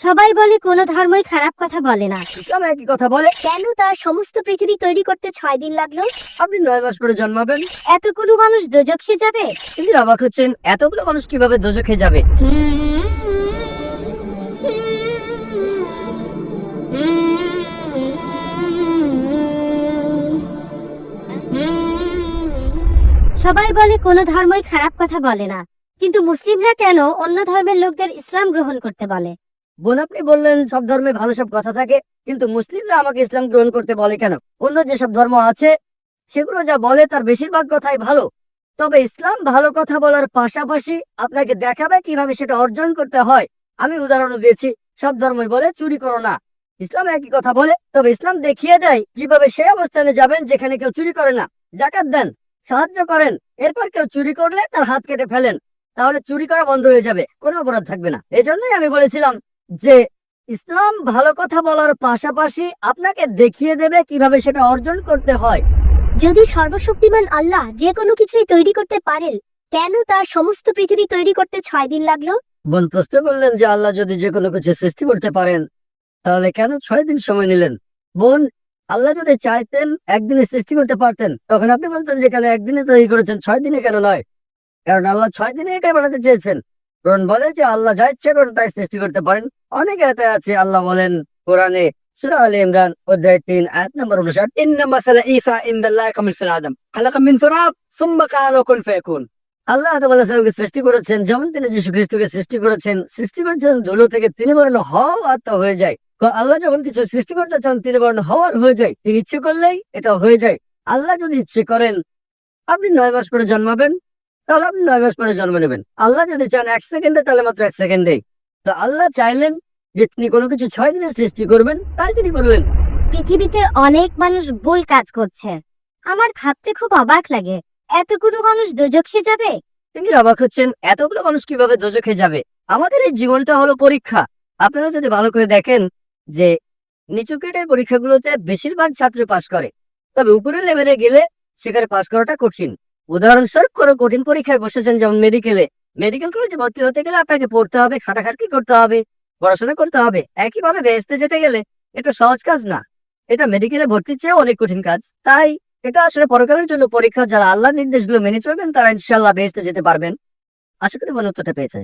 সবাই বলে কোনো ধর্মই খারাপ কথা বলে না, ইসলাম একই কথা বলে। কেন তার সমস্ত পৃথিবী তৈরি করতে 6 দিন লাগলো? আপনি 9 মাস পরে জন্মাবেন। এতগুলো মানুষ দোজখে যাবে? তিনি অবাক হচ্ছেন, এতগুলো মানুষ কিভাবে দোজখে যাবে। সবাই বলে কোনো ধর্মই খারাপ কথা বলে না, কিন্তু মুসলিমরা কেন অন্য ধর্মের লোকদের ইসলাম গ্রহণ করতে বলে? বোন, আপনি বললেন সব ধর্মে ভালো সব কথা থাকে, কিন্তু মুসলিমরা আমাকে ইসলাম গ্রহণ করতে বলে কেন? অন্য যেসব ধর্ম আছে সেগুলো যা বলে তার বেশিরভাগ কথাই ভালো, তবে ইসলাম ভালো কথা বলার পাশাপাশি আপনাকে দেখাবে কিভাবে সেটা অর্জন করতে হয়। আমি উদাহরণ দিয়েছি, সব ধর্মই বলে চুরি করো না, ইসলাম একই কথা বলে, তবে ইসলাম দেখিয়ে দেয় কিভাবে সেই অবস্থানে যাবেন যেখানে কেউ চুরি করে না। জাকাত দেন, সাহায্য করেন, এরপর কেউ চুরি করলে তার হাত কেটে ফেলেন, তাহলে চুরি করা বন্ধ হয়ে যাবে, কোনো অপরাধ থাকবে না। এজন্যই আমি বলেছিলাম যে ইসলাম ভালো কথা বলার পাশাপাশি আপনাকে দেখিয়ে দেবে কিভাবে সেটা অর্জন করতে হয়। যদি সর্বশক্তিমান আল্লাহ যে কোনো কিছুই তৈরি করতে পারেন, কেন তার সমস্ত পৃথিবী তৈরি করতে 6 দিন লাগলো? বোন প্রশ্ন করলেন যে আল্লাহ যদি যে কোনো কিছু সৃষ্টি করতে পারেন তাহলে কেন 6 দিন সময় নিলেন। বোন, আল্লাহ যদি চাইতেন একদিনে সৃষ্টি করতে পারতেন, তখন আপনি বলতেন যে কেন একদিনে তৈরি করেছেন, 6 দিনে কেন নয়? কারণ আল্লাহ 6 দিনে এটাই বানাতে চেয়েছেন। কোরআন বলে যে আল্লাহ যা ইচ্ছে করেন তাই সৃষ্টি করতে পারেন। অনেক আয়াতে আছে, আল্লাহ বলেন কোরআনে সূরা আলে ইমরান অধ্যায় 3 আয়াত নম্বর 59, ইন্না মাসালা ঈসা ইনদাল্লাহি কামিসাল আদম খালাকা মিন তুরাব সুম্মা ক্বালা লাহু কুন ফায়াকুন। আল্লাহ তাআলা সাল্লামকে সৃষ্টি করেছেন যেমন তিনি যীশু খ্রিস্টকে সৃষ্টি করেছেন ধুলো থেকে, তিনি বলেন হও আর তা হয়ে যায়। আল্লাহ যখন কিছু সৃষ্টি করতে চান তিনি বলেন হওয়ার হয়ে যায়, তিনি ইচ্ছে করলেই এটা হয়ে যায়। আল্লাহ যদি ইচ্ছে করেন আপনি 9 মাস পরে জন্মাবেন, তাহলে আপনি 9 মাস পরে জন্ম নেবেন। আল্লাহ যদি চান 1 সেকেন্ডে, তাহলে মাত্র 1 সেকেন্ডেই। তো আল্লাহ চাইলেন যে তিনি কোনো কিছু 6 দিনে সৃষ্টি করবেন, তাই তিনি করলেন। পৃথিবীতে অনেক মানুষ ভুল কাজ করছে, আমার ভাবতে খুব অবাক লাগে, এতগুলো মানুষ দোজখে যাবে? তিনি অবাক হচ্ছেন, এতগুলো মানুষ কিভাবে দোজখে যাবে। আমাদের এই জীবনটা হলো পরীক্ষা। আপনারা যদি ভালো করে দেখেন যে নিচু গ্রেডের পরীক্ষাগুলোতে বেশিরভাগ ছাত্র পাশ করে, তবে উপরের লেভেলে গেলে সেখানে পাশ করাটা কঠিন। উদাহরণস্বরূপ কোনো কঠিন পরীক্ষায় বসেছেন, যেমন মেডিকেল কলেজে ভর্তি হতে গেলে আপনাকে পড়তে হবে, খাটাখাটনি করতে হবে, পড়াশোনা করতে হবে। একইভাবে বেহেশতে যেতে গেলে এটা সহজ কাজ না, এটা মেডিকেলে ভর্তির চেয়েও অনেক কঠিন কাজ। তাই এটা আসলে পরকালের জন্য পরীক্ষা। যারা আল্লাহর নির্দেশগুলো মেনে চলবেন তারা ইনশাআল্লাহ বেহেশতে যেতে পারবেন। আশা করি মনে উত্তরটা পেয়েছে।